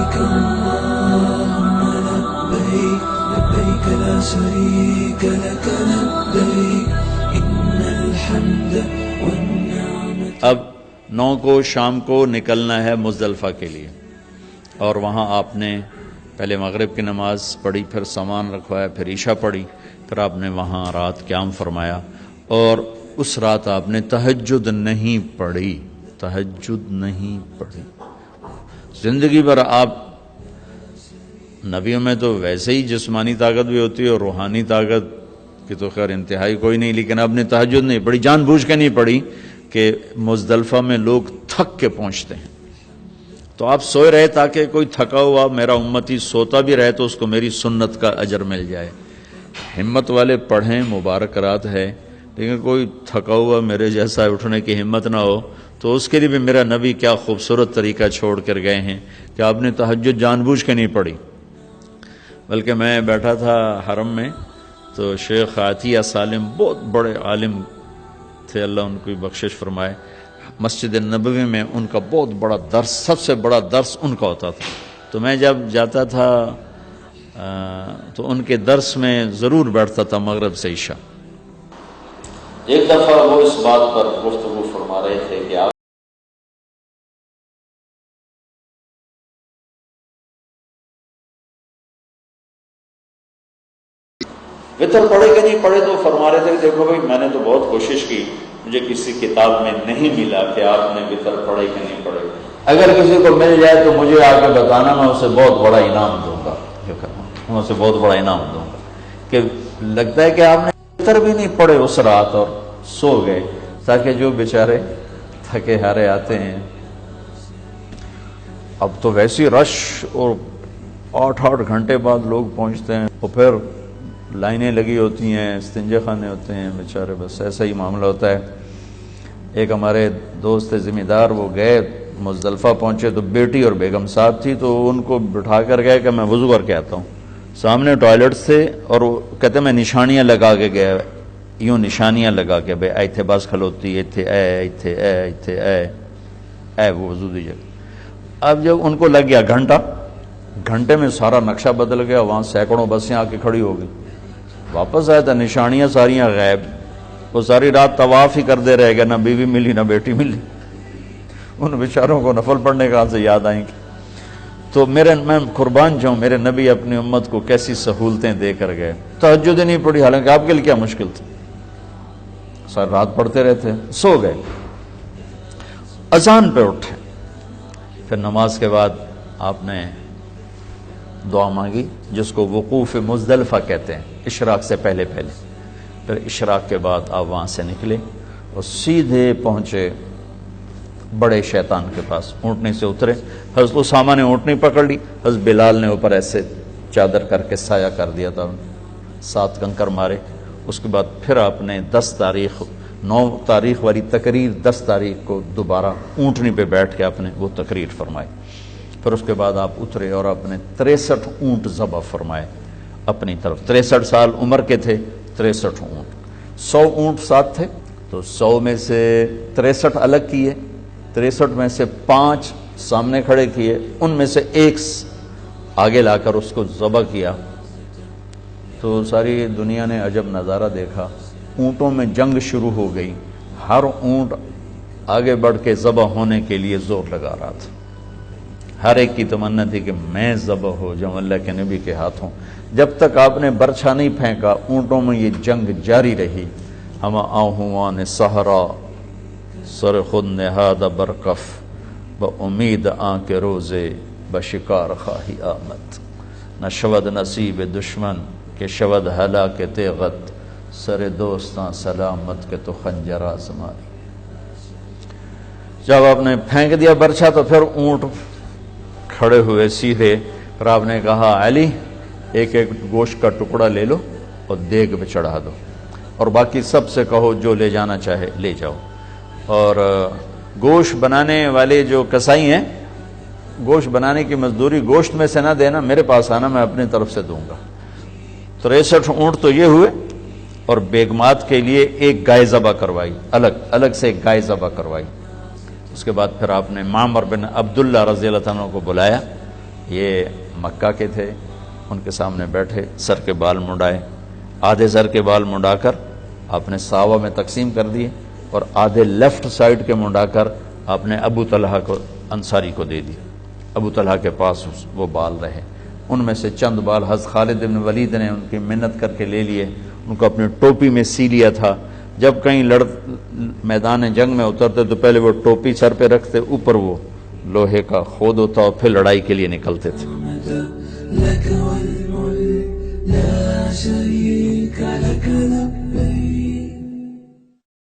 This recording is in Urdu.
لبيك اللهم لبيك لبيك لا شريك لك لبيك إن الحمد والنعمة. اب 9 کو شام کو نکلنا ہے مزدلفہ کے لیے، اور وہاں آپ نے پہلے مغرب کی نماز پڑھی، پھر سامان رکھوایا، پھر عشاء پڑھی، پھر آپ نے وہاں رات قیام فرمایا، اور اس رات آپ نے تہجد نہیں پڑھی، تہجد نہیں پڑھی. زندگی بھر آپ، نبیوں میں تو ویسے ہی جسمانی طاقت بھی ہوتی ہے اور روحانی طاقت کی تو خیر انتہائی کوئی نہیں، لیکن آپ نے تہجد نہیں پڑھی، جان بوجھ کے نہیں پڑھی کہ مزدلفہ میں لوگ تھک کے پہنچتے ہیں، تو آپ سوئے رہے تاکہ کوئی تھکا ہوا میرا امتی سوتا بھی رہے تو اس کو میری سنت کا اجر مل جائے. ہمت والے پڑھیں، مبارک رات ہے، لیکن کوئی تھکا ہوا میرے جیسا اٹھنے کی ہمت نہ ہو تو اس کے لیے بھی میرا نبی کیا خوبصورت طریقہ چھوڑ کر گئے ہیں کہ آپ نے تہجد جان بوجھ کے نہیں پڑھی. بلکہ میں بیٹھا تھا حرم میں تو شیخ عطیہ سالم بہت بڑے عالم تھے، اللہ ان کو بخشش فرمائے، مسجد نبوی میں ان کا بہت بڑا درس، سب سے بڑا درس ان کا ہوتا تھا. تو میں جب جاتا تھا تو ان کے درس میں ضرور بیٹھتا تھا مغرب سے عشاء. ایک دفعہ وہ اس بات پر گفتگو فرما رہے تھے کہ آپ وطر پڑھے کہ نہیں پڑھے، تو فرما رہے تھے کہ دیکھو بھائی میں نے تو بہت کوشش کی، مجھے کسی کتاب میں نہیں ملا کہ آپ نے وطر پڑھے کہ نہیں پڑھے، اگر کسی کو مل جائے تو مجھے آ کے بتانا، میں اسے بہت بڑا انعام دوں گا، میں اسے بہت بڑا انعام دوں گا. کہ لگتا ہے کہ آپ نے وطر بھی نہیں پڑھے اس رات اور سو گئے، تاکہ جو بیچارے تھکے ہارے آتے ہیں. اب تو ویسی رش، اور 8 گھنٹے بعد لوگ پہنچتے ہیں، اور پھر لائنیں لگی ہوتی ہیں، استنجا خانے ہوتے ہیں بیچارے، بس ایسا ہی معاملہ ہوتا ہے. ایک ہمارے دوست ذمہ دار، وہ گئے مزدلفہ پہنچے تو بیٹی اور بیگم صاحب تھی، تو ان کو بٹھا کر گئے کہ میں وضو کر کے آتا ہوں. سامنے ٹوائلٹس تھے اور وہ کہتے میں نشانیاں لگا کے گیا، یوں نشانیاں لگا کے بھائی ایتھے بس کھلوتی، ایتھے اے وہ وضو دی جگہ. اب جب ان کو لگ گیا گھنٹے میں سارا نقشہ بدل گیا، وہاں سینکڑوں بسیں آ کے کھڑی ہو گئی. واپس آیا تھا نشانیاں ساریاں غائب. وہ ساری رات طواف ہی کر دے رہے گا، نہ بیوی ملی نہ بیٹی ملی. ان بیچاروں کو نفل پڑھنے کہاں سے یاد آئیں گے. تو میں قربان جاؤں، میرے نبی اپنی امت کو کیسی سہولتیں دے کر گئے. تہجد نہیں پڑھی، حالانکہ آپ کے لیے کیا مشکل تھا، ساری رات پڑھتے رہتے، سو گئے. اذان پہ اٹھے، پھر نماز کے بعد آپ نے دعا مانگی، جس کو وقوف مزدلفہ کہتے ہیں، اشراق سے پہلے. پھر اشراق کے بعد آپ وہاں سے نکلے اور سیدھے پہنچے بڑے شیطان کے پاس. اونٹنی سے اترے، حضرت اسامہ نے اونٹنی پکڑ لی، حضرت بلال نے اوپر ایسے چادر کر کے سایہ کر دیا تھا، 7 کنکر مارے. اس کے بعد پھر آپ نے 9 تاریخ والی تقریر 10 تاریخ کو دوبارہ اونٹنی پہ بیٹھ کے آپ نے وہ تقریر فرمائی. پھر اس کے بعد آپ اترے اور آپ نے 63 اونٹ ذبح فرمائے اپنی طرف. 63 سال عمر کے تھے، 63 اونٹ. 100 اونٹ ساتھ تھے، تو 100 میں سے 63 الگ کیے، 63 میں سے 5 سامنے کھڑے کیے، ان میں سے ایک آگے لا کر اس کو ذبح کیا. تو ساری دنیا نے عجب نظارہ دیکھا. اونٹوں میں جنگ شروع ہو گئی، ہر اونٹ آگے بڑھ کے ذبح ہونے کے لیے زور لگا رہا تھا. ہر ایک کی تمنا تھی کہ میں ذبح ہو جاؤں اللہ کے نبی کے ہاتھوں. جب تک آپ نے برچھا نہیں پھینکا اونٹوں میں یہ جنگ جاری رہی. ہم آہوان صحرا سر خود نہاد برکف بامید آن کے روزے بشکار خواہی آمد. نہ شود نصیب دشمن کہ شود ہلاک تیغت سر دوستاں سلامت کے تو خنجر آزمائی. جب آپ نے پھینک دیا برچھا تو پھر اونٹ کھڑے ہوئے سیدھے. پھر آپ نے کہا علی ایک گوشت کا ٹکڑا لے لو اور دیگ پہ چڑھا دو، اور باقی سب سے کہو جو لے جانا چاہے لے جاؤ. اور گوشت بنانے والے جو کسائی ہیں، گوشت بنانے کی مزدوری گوشت میں سے نہ دینا، میرے پاس آنا، میں اپنی طرف سے دوں گا. 63 اونٹ تو یہ ہوئے، اور بیگمات کے لیے ایک گائے ذبح کروائی، الگ سے ایک گائے ذبح کروائی. اس کے بعد پھر آپ نے معمر بن عبداللہ رضی اللہ عنہ کو بلایا یہ مکہ کے تھے، ان کے سامنے بیٹھے، سر کے بال منڈائے، آدھے سر کے بال منڈا کر آپ نے ساوا میں تقسیم کر دیے اور آدھے لیفٹ سائڈ کے منڈا کر آپ نے ابو طلحہ کو انصاری کو دے دی۔ ابو طلحہ کے پاس وہ بال رہے، ان میں سے چند بال حضرت خالد بن ولید نے ان کی منت کر کے لے لیے، ان کو اپنی ٹوپی میں سی لیا تھا۔ جب کہیں میدان جنگ میں اترتے تو پہلے وہ ٹوپی سر پہ رکھتے، اوپر وہ لوہے کا خود ہوتا اور پھر لڑائی کے لیے نکلتے تھے۔ لك والملك لا شريك لك لبيك